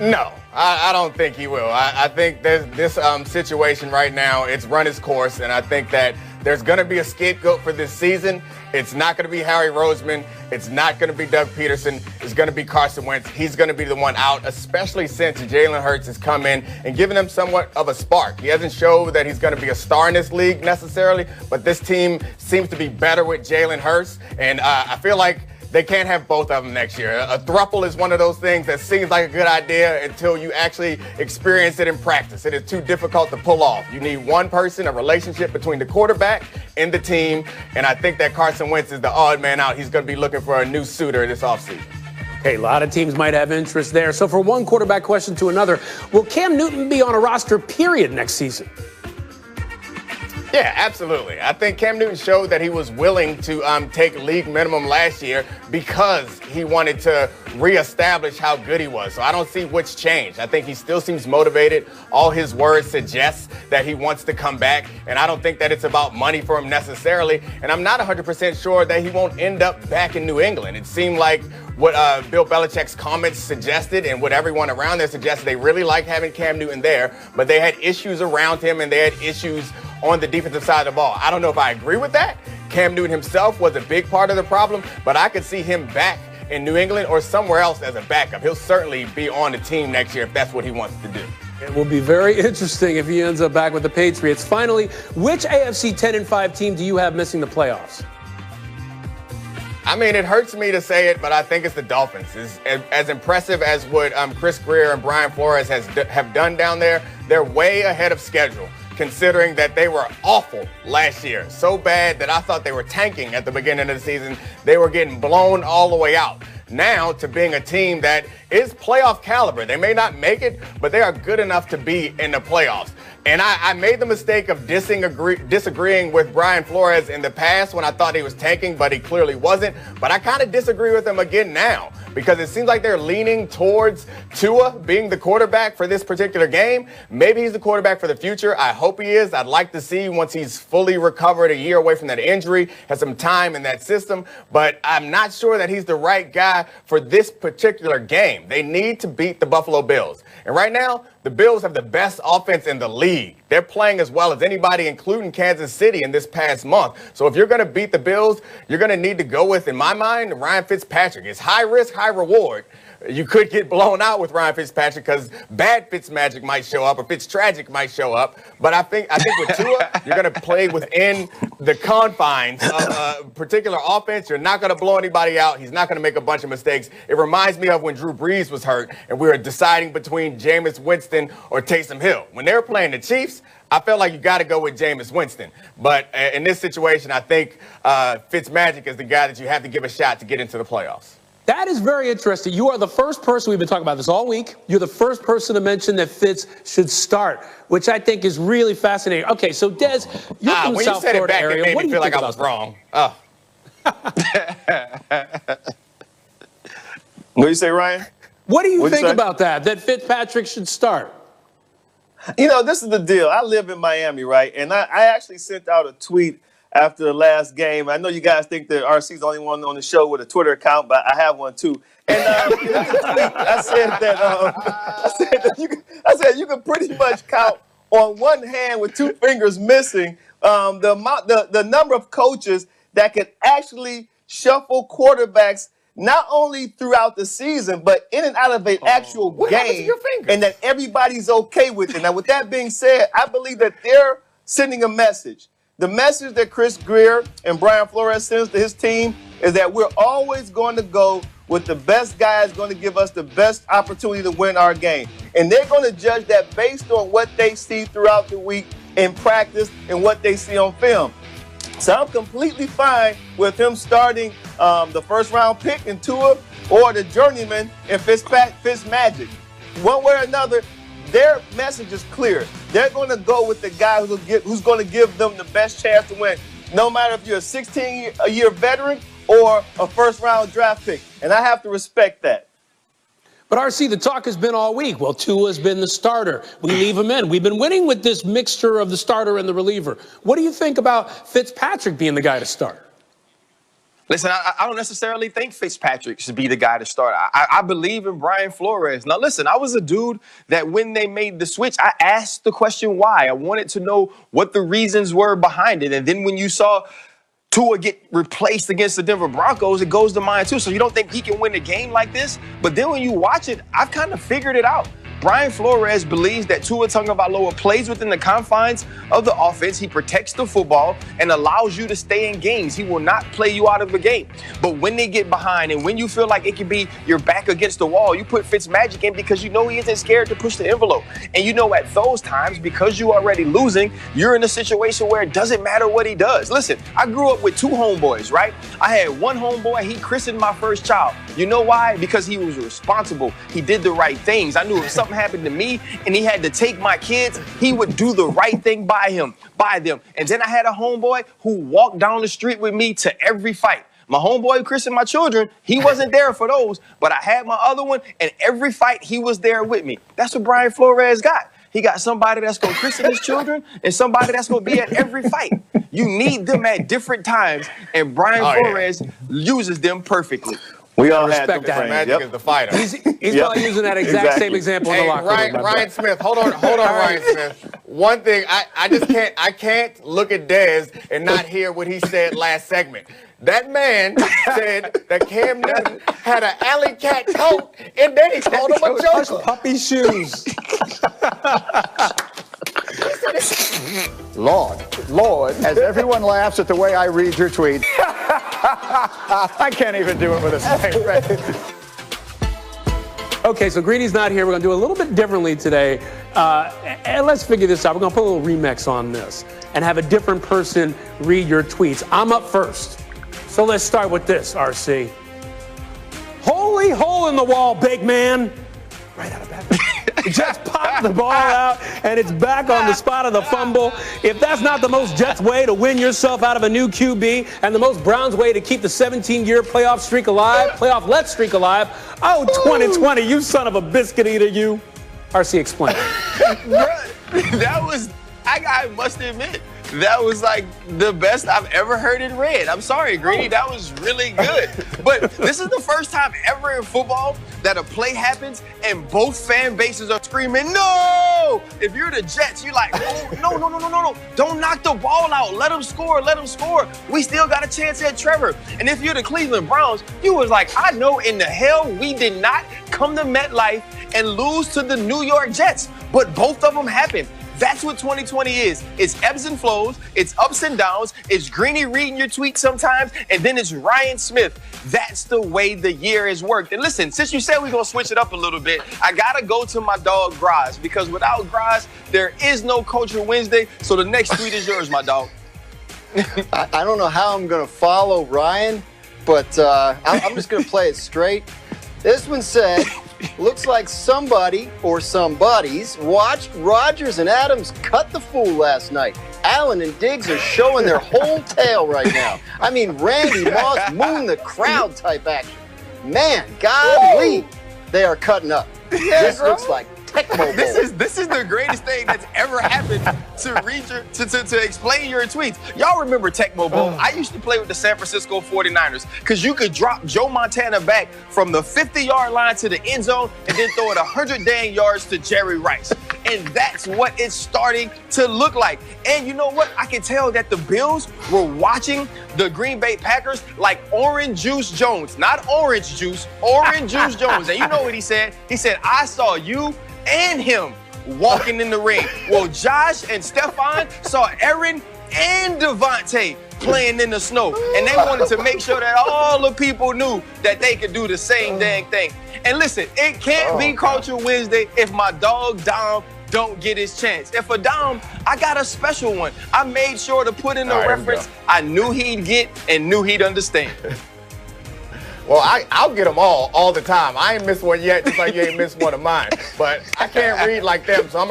No, I don't think he will. I think this situation right now, it's run its course, and I think that there's going to be a scapegoat for this season. It's not going to be Harry Roseman. It's not going to be Doug Peterson. It's going to be Carson Wentz. He's going to be the one out, especially since Jalen Hurts has come in and given him somewhat of a spark. He hasn't showed that he's going to be a star in this league necessarily, but this team seems to be better with Jalen Hurts, and I feel like they can't have both of them next year. A throuple is one of those things that seems like a good idea until you actually experience it in practice. It is too difficult to pull off. You need one person, a relationship between the quarterback and the team, and I think that Carson Wentz is the odd man out. He's going to be looking for a new suitor this offseason. Okay, a lot of teams might have interest there. So for one quarterback question to another, will Cam Newton be on a roster, period, next season? Yeah, absolutely. I think Cam Newton showed that he was willing to take league minimum last year because he wanted to reestablish how good he was. So I don't see what's changed. I think he still seems motivated. All his words suggest that he wants to come back, and I don't think that it's about money for him necessarily. And I'm not 100% sure that he won't end up back in New England. It seemed like what Bill Belichick's comments suggested and what everyone around there suggested, they really like having Cam Newton there, but they had issues around him and they had issues on the defensive side of the ball. I don't know if I agree with that. Cam Newton himself was a big part of the problem, but I could see him back in New England or somewhere else as a backup. He'll certainly be on the team next year if that's what he wants to do. It will be very interesting if he ends up back with the Patriots. Finally, which AFC 10-5 team do you have missing the playoffs? I mean, it hurts me to say it, but I think it's the Dolphins. As impressive as what Chris Greer and Brian Flores have done down there, they're way ahead of schedule, considering that they were awful last year. So bad that I thought they were tanking at the beginning of the season. They were getting blown all the way out. Now to being a team that is playoff caliber. They may not make it, but they are good enough to be in the playoffs. And I made the mistake of disagreeing with Brian Flores in the past when I thought he was tanking, but he clearly wasn't. But I kind of disagree with him again now because it seems like they're leaning towards Tua being the quarterback for this particular game. Maybe he's the quarterback for the future. I hope he is. I'd like to see once he's fully recovered, a year away from that injury, has some time in that system. But I'm not sure that he's the right guy for this particular game. They need to beat the Buffalo Bills. And right now, the Bills have the best offense in the league. They're playing as well as anybody, including Kansas City in this past month. So if you're going to beat the Bills, you're going to need to go with, in my mind, Ryan Fitzpatrick. It's high risk, high reward. You could get blown out with Ryan Fitzpatrick because bad Fitzmagic might show up or Fitztragic might show up. But I think with Tua, you're going to play within the confines of a particular offense. You're not going to blow anybody out. He's not going to make a bunch of mistakes. It reminds me of when Drew Brees was hurt and we were deciding between Jameis Winston or Taysom Hill. When they were playing the Chiefs, I felt like you got to go with Jameis Winston. But in this situation, I think Fitzmagic is the guy that you have to give a shot to get into the playoffs. That is very interesting. You are the first person, we've been talking about this all week, you're the first person to mention that Fitz should start, which I think is really fascinating. Okay, so Des, you're from the South Florida area. It made what do me you feel think like I was wrong. Oh. What do you say, Ryan? What do you think about that Fitzpatrick should start? You know, this is the deal. I live in Miami, right? And I actually sent out a tweet after the last game. I know you guys think that RC's the only one on the show with a Twitter account, but I have one too. And I said that you can pretty much count on one hand with two fingers missing the number of coaches that could actually shuffle quarterbacks not only throughout the season, but in and out of an actual game, and that everybody's okay with it. Now, with that being said, I believe that they're sending a message. The message that Chris Greer and Brian Flores sends to his team is that we're always going to go with the best guys going to give us the best opportunity to win our game. And they're going to judge that based on what they see throughout the week in practice and what they see on film. So I'm completely fine with him starting the first-round pick in Tua or the journeyman in Fitzmagic. One way or another, their message is clear. They're going to go with the guy who's going to give them the best chance to win, no matter if you're a 16-year veteran or a first-round draft pick. And I have to respect that. But, RC, the talk has been all week. Well, Tua's been the starter. We leave him in. We've been winning with this mixture of the starter and the reliever. What do you think about Fitzpatrick being the guy to start? Listen, I don't necessarily think Fitzpatrick should be the guy to start. I believe in Brian Flores. Now, listen, I was a dude that when they made the switch, I asked the question why. I wanted to know what the reasons were behind it. And then when you saw Tua get replaced against the Denver Broncos, it goes to mind too. So you don't think he can win a game like this? But then when you watch it, I've kind of figured it out. Brian Flores believes that Tua Tagovailoa plays within the confines of the offense. He protects the football and allows you to stay in games. He will not play you out of a game. But when they get behind and when you feel like it can be your back against the wall, you put Fitzmagic in because you know he isn't scared to push the envelope. And you know at those times, because you're already losing, you're in a situation where it doesn't matter what he does. Listen, I grew up with two homeboys, right? I had one homeboy, he christened my first child. You know why? Because he was responsible. He did the right things. I knew if something happened to me and he had to take my kids, he would do the right thing by them. And then I had a homeboy who walked down the street with me to every fight. My homeboy who christened my children, he wasn't there for those, but I had my other one, and every fight he was there with me. That's what Brian Flores got. He got somebody that's going to christen his children and somebody that's going to be at every fight. You need them at different times, and Brian Flores uses them perfectly. We all respect that. Magic is the fighter. He's probably using that exact same example in the locker room. Ryan Smith, hold on, Ryan Smith. One thing, I can't look at Dez and not hear what he said last segment. That man said that Cam Newton had an alley cat coat, and then he called him a joker. Puppy shoes. Lord, as everyone laughs at the way I read your tweet, I can't even do it with a straight face. Okay, so Greeny's not here. We're going to do a little bit differently today. And let's figure this out. We're going to put a little remix on this and have a different person read your tweets. I'm up first. So let's start with this, RC. Holy hole in the wall, big man. Right out of that. Jets popped the ball out, and it's back on the spot of the fumble. If that's not the most Jets way to win yourself out of a new QB and the most Browns way to keep the 17-year playoff let streak alive, oh, 2020, you son of a biscuit eater, you. RC, explain. I must admit, that was like the best I've ever heard it read. I'm sorry, Greeny, that was really good. But this is the first time ever in football that a play happens and both fan bases are screaming, no! If you're the Jets, you're like, oh, no. Don't knock the ball out. Let them score. We still got a chance at Trevor. And if you're the Cleveland Browns, you was like, I know in the hell we did not come to MetLife and lose to the New York Jets. But both of them happened. That's what 2020 is. It's ebbs and flows. It's ups and downs. It's Greeny reading your tweets sometimes. And then it's Ryan Smith. That's the way the year has worked. And listen, since you said we're going to switch it up a little bit, I got to go to my dog, Graz, because without Graz, there is no Culture Wednesday. So the next tweet is yours, my dog. I don't know how I'm going to follow Ryan, but I'm just going to play it straight. This one said, looks like somebody or somebodies watched Rodgers and Adams cut the fool last night. Allen and Diggs are showing their whole tail right now. I mean, Randy Moss, moon the crowd type action. Man, golly, they are cutting up. This looks like Tecmo Bowl. This is the greatest thing that's ever happened to explain your tweets. Y'all remember Tecmo Bowl? I used to play with the San Francisco 49ers because you could drop Joe Montana back from the 50-yard line to the end zone and then throw it 100 dang yards to Jerry Rice. And that's what it's starting to look like. And you know what? I can tell that the Bills were watching the Green Bay Packers like Orange Juice Jones. Not orange juice, Orange Juice Jones. And you know what he said? He said, I saw you and him walking in the ring. Well, Josh and Stephon saw Aaron and Devontae playing in the snow. And they wanted to make sure that all the people knew that they could do the same dang thing. And listen, it can't be Culture Wednesday if my dog Dom don't get his chance. And for Dom, I got a special one. I made sure to put in a reference I knew he'd get and knew he'd understand. Well, I'll get them all the time. I ain't missed one yet, just like you ain't missed one of mine. But I can't read like them, so I'm